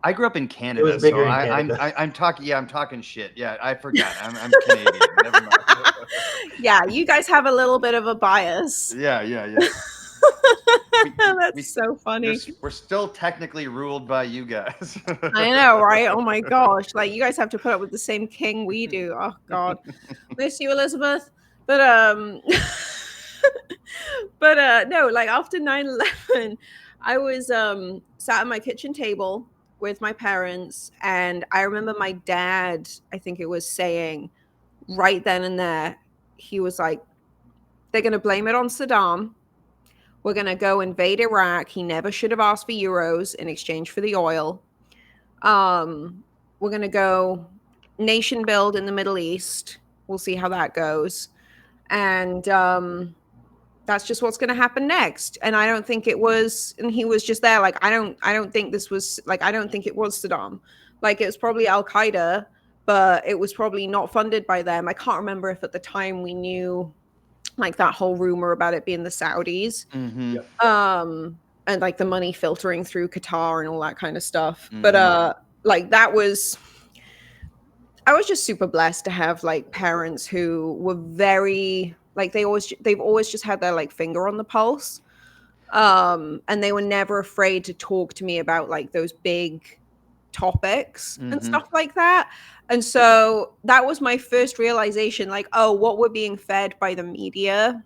I grew up in Canada, was bigger so in Canada. I'm talking. Yeah, I'm talking shit. Yeah, I forgot. I'm Canadian. Never mind. Yeah, you guys have a little bit of a bias. Yeah. That's so funny. We're still technically ruled by you guys. I know, right? Oh my gosh. Like you guys have to put up with the same king we do. Oh God. Miss you, Elizabeth. But no, like after 9/11, I was sat at my kitchen table with my parents, and I remember my dad, I think it was saying right then and there, he was like, they're gonna blame it on Saddam. We're going to go invade Iraq. He never should have asked for euros in exchange for the oil. We're going to go nation build in the Middle East. We'll see how that goes. And that's just what's going to happen next. And I don't think it was, and he was just there like, I don't think this was, like, I don't think it was Saddam. Like, it was probably Al-Qaeda, but it was probably not funded by them. I can't remember if at the time we knew like that whole rumor about it being the Saudis, and like the money filtering through Qatar and all that kind of stuff. But like that was, I was just super blessed to have like parents who were very like they've always just had their like finger on the pulse, and they were never afraid to talk to me about like those big topics and stuff like that. And so that was my first realization, like, oh, what we're being fed by the media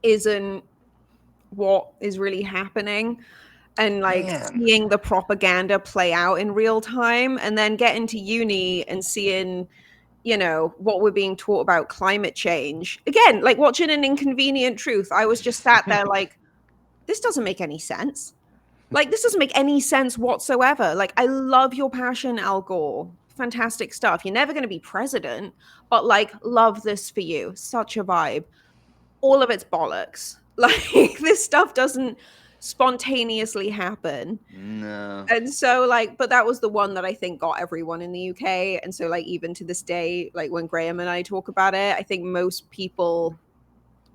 isn't what is really happening. And like seeing the propaganda play out in real time, and then getting to uni and seeing, you know, what we're being taught about climate change. Again, like watching An Inconvenient Truth, I was just sat there like, this doesn't make any sense. Like, this doesn't make any sense whatsoever. Like, I love your passion, Al Gore. Fantastic stuff. You're never going to be president, but like, love this for you. Such a vibe. All of it's bollocks. Like, this stuff doesn't spontaneously happen. No. And so, like, but that was the one that I think got everyone in the UK. And so, like, even to this day, like, when Graham and I talk about it, I think most people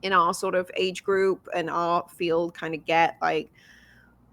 in our sort of age group and our field kind of get, like,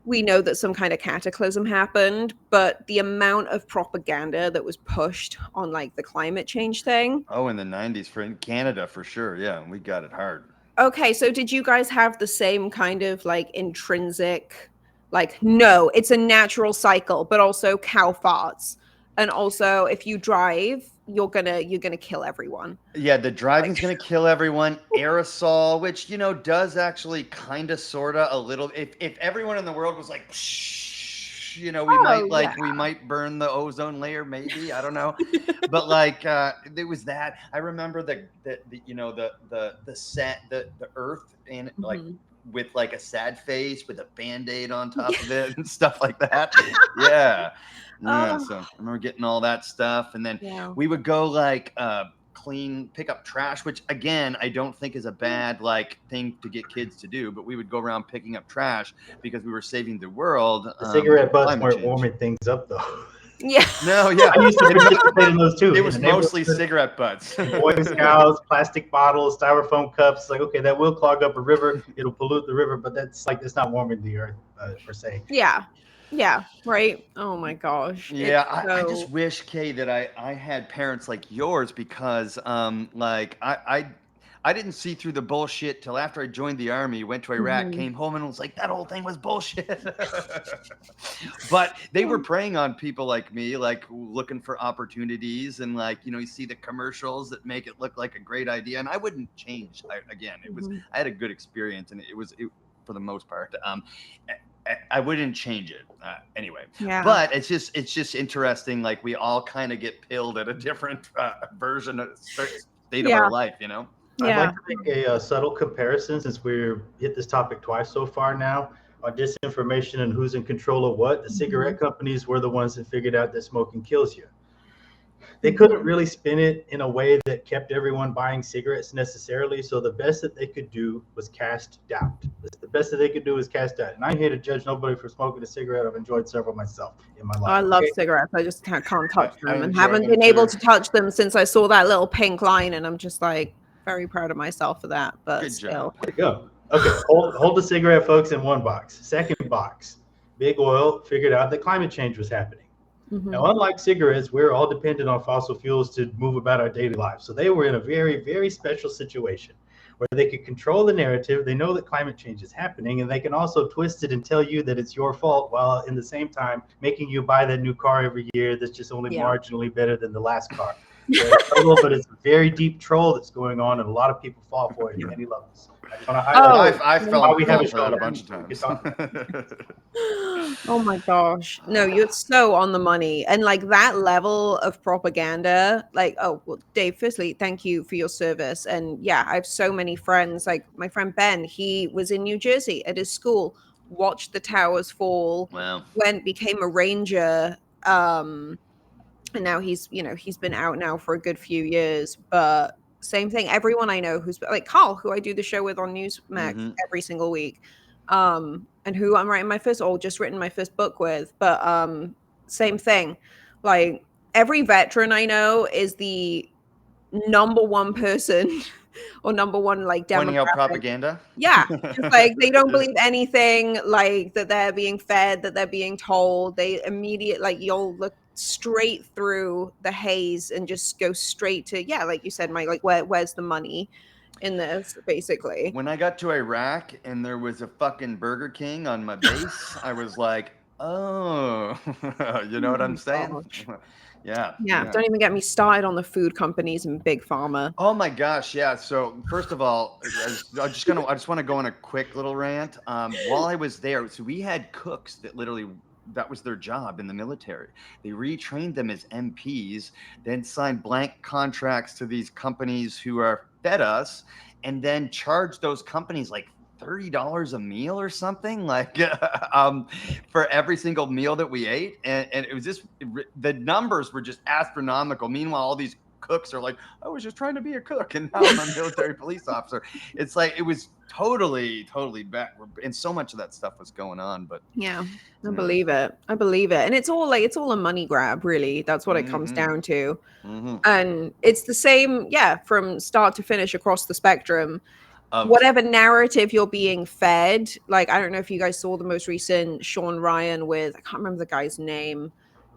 we know that some kind of cataclysm happened, but the amount of propaganda that was pushed on like the climate change thing. Oh, in the 90s for in Canada, for sure. Yeah, we got it hard. Okay, so did you guys have the same kind of like intrinsic, like, no, it's a natural cycle, but also cow farts. And also if you drive, you're gonna kill everyone. Yeah, the driving's gonna kill everyone. Aerosol, which, you know, does actually kind of sorta a little, if everyone in the world was like, shh, you know, we might burn the ozone layer, maybe, I don't know. But like there was that. I remember the you know, the earth in like with like a sad face with a Band-Aid on top of it and stuff like that. Yeah. So I remember getting all that stuff, and then we would go like pick up trash, which again I don't think is a bad like thing to get kids to do, but we would go around picking up trash because we were saving the world. The cigarette butts weren't warming things up though. Yeah. No, yeah. I used to participate in those too. It was mostly cigarette butts. Boy Scouts, plastic bottles, styrofoam cups. Like, okay, that will clog up a river. It'll pollute the river, but that's like, it's not warming the earth per se. Yeah. Yeah, right. Oh my gosh. Yeah, I just wish, Kay, that I had parents like yours, because like I didn't see through the bullshit till after I joined the army, went to Iraq, came home and was like, that whole thing was bullshit. But they were preying on people like me, like looking for opportunities, and like, you know, you see the commercials that make it look like a great idea, and I wouldn't change. I had a good experience, and it was for the most part. I wouldn't change it anyway. Yeah. But it's just interesting. Like, we all kind of get pilled at a different version of state of our life, you know? I'd like to make a subtle comparison, since we've hit this topic twice so far now, on disinformation and who's in control of what. The cigarette companies were the ones that figured out that smoking kills you. They couldn't really spin it in a way that kept everyone buying cigarettes necessarily. So the best that they could do was cast doubt. The best that they could do is cast doubt. And I'm here to judge nobody for smoking a cigarette. I've enjoyed several myself in my life. I love cigarettes. I just can't touch them, and haven't been able to touch them since I saw that little pink line. And I'm just like very proud of myself for that. But good still. job. There you go. Okay, hold the cigarette, folks, in one box. Second box. big oil figured out that climate change was happening. Now, unlike cigarettes, we're all dependent on fossil fuels to move about our daily lives. So they were in a very, very special situation where they could control the narrative. They know that climate change is happening, and they can also twist it and tell you that it's your fault, while in the same time making you buy that new car every year that's just only marginally better than the last car. So it's subtle, but it's a very deep troll that's going on, and a lot of people fall for it at many levels. I just want to highlight I fell we have a for that show a bunch of times. Oh my gosh. No, you're so on the money. And like that level of propaganda, like, oh, well, Dave, firstly, thank you for your service. And yeah, I have so many friends. Like my friend Ben, he was in New Jersey at his school, watched the towers fall, became a ranger. And now he's been out now for a good few years. But same thing. Everyone I know who's like Carl, who I do the show with on NEWSMAX every single week. And who I'm just written my first book with, but same thing. Like every veteran I know is the number one person or number one like demographic. Pointing out propaganda. Yeah, just like they don't believe anything like that they're being fed, that they're being told. They you'll look straight through the haze and just go straight to like you said, Mike. Like where's the money in this, basically? When I got to Iraq and there was a fucking Burger King on my base, I was like, oh, you know what I'm saying? Yeah. Don't even get me started on the food companies and big pharma. Oh my gosh, yeah. So first of all, I just want to go on a quick little rant. While I was there, so we had cooks that literally, that was their job in the military. They retrained them as MPs, then signed blank contracts to these companies who are fed us, and then charged those companies like $30 a meal or something, like for every single meal that we ate. And it was just, the numbers were just astronomical. Meanwhile, all these cooks are like, I was just trying to be a cook and now I'm a military police officer. It's like, it was totally back. And so much of that stuff was going on, but I believe it. And it's all a money grab, really. That's what it comes down to. And it's the same, from start to finish across the spectrum. Whatever narrative you're being fed, like I don't know if you guys saw the most recent Sean Ryan with, I can't remember the guy's name.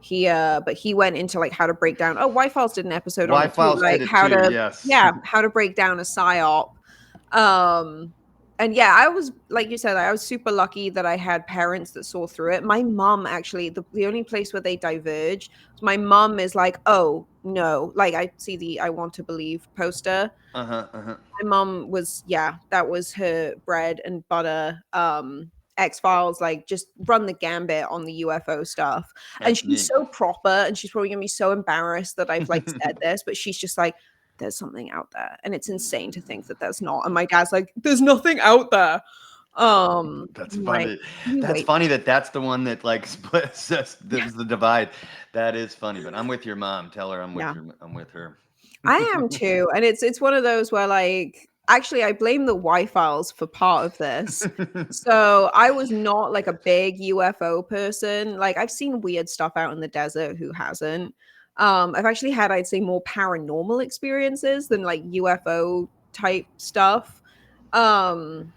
But he went into like how to break down. Oh, Y-Files did an episode on it too, like how to break down a psyop. And I was, like you said, I was super lucky that I had parents that saw through it. My mom, actually, the only place where they diverged, my mom is like, oh no, like I see the I Want to Believe poster. My mom was, that was her bread and butter. X-Files, like just run the gambit on the UFO stuff. And she's so proper, and she's probably gonna be so embarrassed that I've like said this, but she's just like, there's something out there, and it's insane to think that there's not. And my dad's like, there's nothing out there. That's funny. That's funny that's the one that like splits us. There's the divide. That is funny. But I'm with your mom. Tell her I'm with her. I am too. And it's one of those where like, actually I blame the Y-Files for part of this. So I was not like a big UFO person. Like I've seen weird stuff out in the desert. Who hasn't? I've actually had, I'd say, more paranormal experiences than like UFO type stuff. And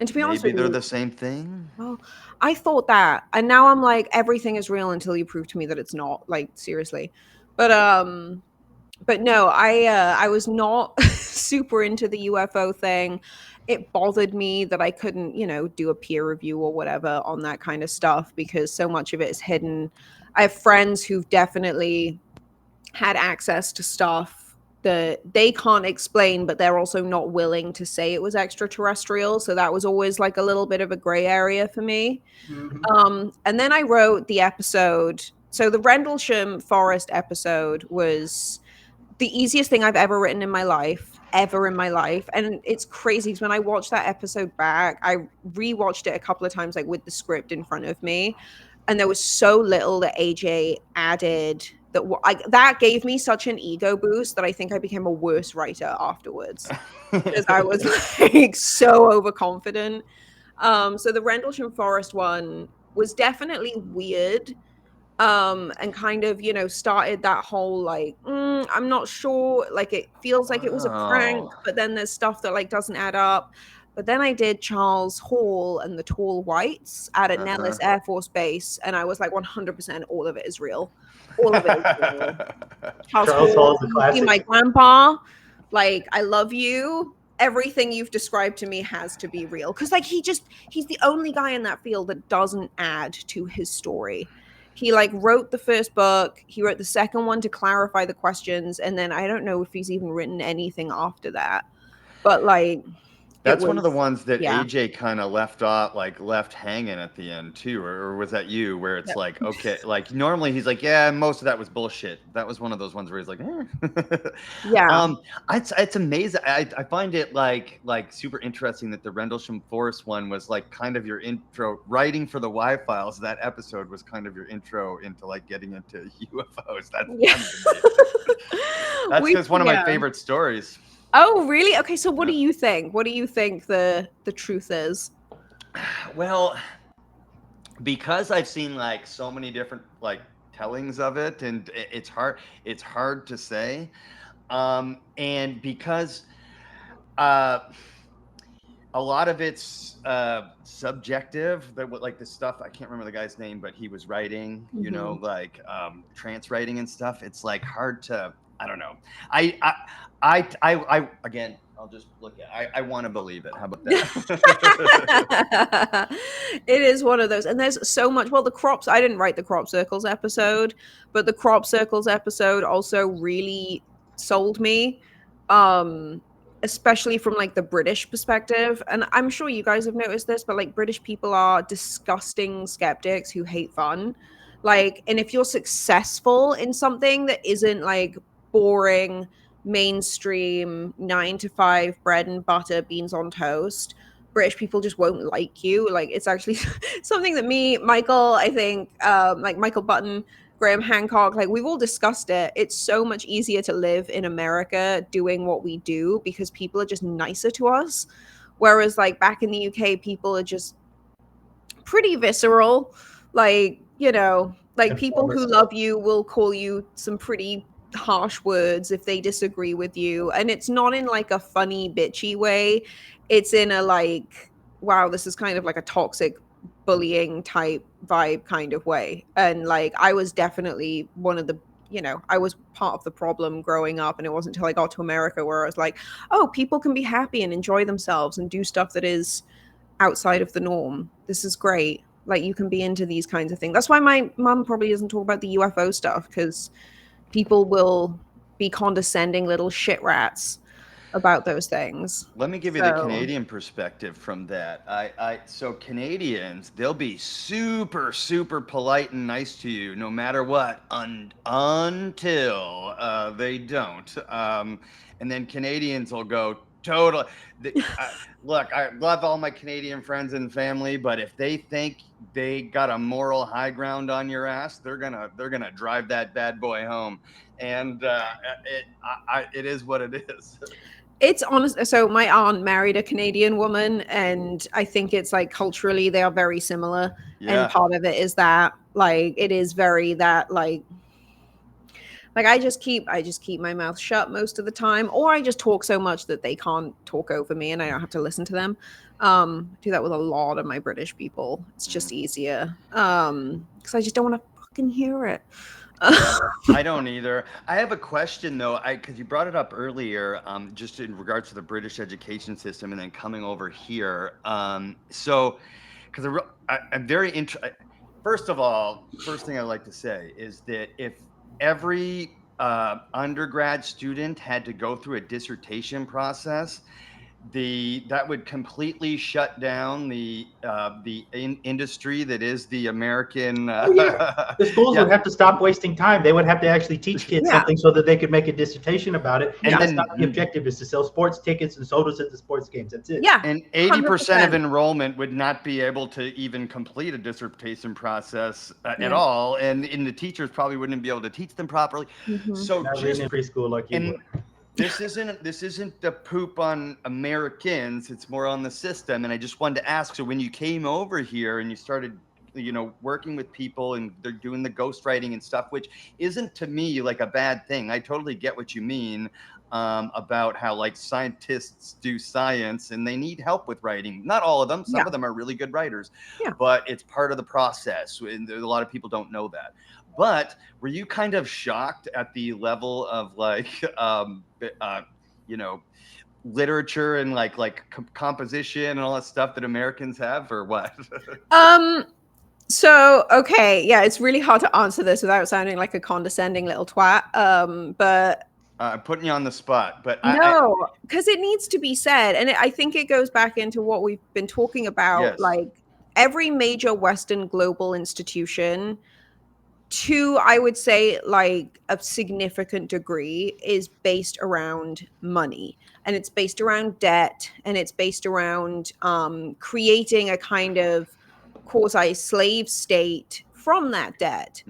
to be honest with you, maybe they're the same thing. Well, I thought that, and now I'm like, everything is real until you prove to me that it's not. Like seriously, but no, I was not super into the UFO thing. It bothered me that I couldn't, do a peer review or whatever on that kind of stuff because so much of it is hidden. I have friends who've definitely had access to stuff that they can't explain, but they're also not willing to say it was extraterrestrial. So that was always like a little bit of a gray area for me. And then I wrote the episode. So the Rendlesham Forest episode was the easiest thing I've ever written in my life, And it's crazy because when I watched that episode back, I rewatched it a couple of times, like with the script in front of me. And there was so little that AJ added that gave me such an ego boost that I think I became a worse writer afterwards because I was like so overconfident. So the Rendlesham Forest one was definitely weird. And kind of, started that whole like, I'm not sure, like it feels like it was a prank, but then there's stuff that like doesn't add up. But then I did Charles Hall and the Tall Whites out at Nellis Air Force Base, and I was like 100% all of it is real. All of it is real. Charles Hall is a used to be my classic. grandpa. Like, I love you. Everything you've described to me has to be real. Because, like, he's the only guy in that field that doesn't add to his story. He, like, wrote the first book. He wrote the second one to clarify the questions. And then I don't know if he's even written anything after that. But, like, That's one of the ones that yeah. AJ kind of left off, like left hanging at the end too, or was that you? Where it's Yep. like, okay, like normally he's like, yeah, most of that was bullshit. That was one of those ones where he's like, Yeah. It's amazing. I find it like super interesting that the Rendlesham Forest one was like kind of your intro. Writing for the Y Files, that episode was kind of your intro into like getting into UFOs. That's Yeah. that's just one of my favorite stories. Oh, really? Okay, so what do you think? What do you think the truth is? Well, because I've seen like so many different like tellings of it, and it's hard to say. And because a lot of it's subjective, that like the stuff, I can't remember the guy's name, but he was writing, you know, like trance writing and stuff. It's like hard to, I don't know. I again, I'll just look at, I want to believe it. How about that? It is one of those. And there's so much. Well, the crops, I didn't write the crop circles episode, but the crop circles episode also really sold me. Especially from like the British perspective. And I'm sure you guys have noticed this, but like British people are disgusting skeptics who hate fun. Like, and if you're successful in something that isn't like boring, mainstream 9 to 5 bread and butter, beans on toast, British people just won't like you. Like, it's actually something that me, Michael, I think, like Michael Button, Graham Hancock, like we've all discussed it. It's so much easier to live in America doing what we do because people are just nicer to us. Whereas like back in the UK, people are just pretty visceral. Like, you know, like people who love you will call you some pretty harsh words if they disagree with you. And it's not in like a funny, bitchy way. It's in a like, wow, this is kind of like a toxic bullying type vibe kind of way. And like I was definitely one of the, you know, I was part of the problem growing up, and it wasn't until I got to America where I was like, oh, people can be happy and enjoy themselves and do stuff that is outside of the norm. This is great. Like you can be into these kinds of things. That's why my mum probably doesn't talk about the UFO stuff, because people will be condescending little shit rats about those things. Let me give you the Canadian perspective from that. So Canadians, they'll be super, super polite and nice to you no matter what, until they don't. And then Canadians will go total. Look, I love all my Canadian friends and family, but if they think they got a moral high ground on your ass, they're gonna drive that bad boy home. And it is what it is. It's honest. So my aunt married a Canadian woman, and I think it's like culturally they are very similar. Yeah. And part of it is that like it is very that like I just keep my mouth shut most of the time, or I just talk so much that they can't talk over me and I don't have to listen to them. Do that with a lot of my British people. It's just easier. Because I just don't want to fucking hear it. I don't either. I have a question though, because you brought it up earlier, just in regards to the British education system and then coming over here. So, because I'm very interested. First of all, first thing I'd like to say is that if every undergrad student had to go through a dissertation process, that would completely shut down the industry that is the American. The schools would have to stop wasting time. They would have to actually teach kids something so that they could make a dissertation about it. And that's not the objective, is to sell sports tickets and sodas at the sports games. That's it. Yeah. And 80% of enrollment would not be able to even complete a dissertation process at all. And the teachers probably wouldn't be able to teach them properly. So not just in preschool like you would. This isn't the poop on Americans. It's more on the system. And I just wanted to ask, so when you came over here and you started, you know, working with people and they're doing the ghostwriting and stuff, which isn't to me like a bad thing. I totally get what you mean. about how like scientists do science and they need help with writing. Not all of them. Some of them are really good writers, but it's part of the process. And a lot of people don't know that. But were you kind of shocked at the level of like, you know, literature and like composition and all that stuff that Americans have, or what? So, okay, yeah, it's really hard to answer this without sounding like a condescending little twat. But I'm putting you on the spot, but no, because it needs to be said, and I think it goes back into what we've been talking about. Yes. Like every major Western global institution, to I would say like a significant degree, is based around money, and it's based around debt, and it's based around creating a kind of quasi slave state from that debt.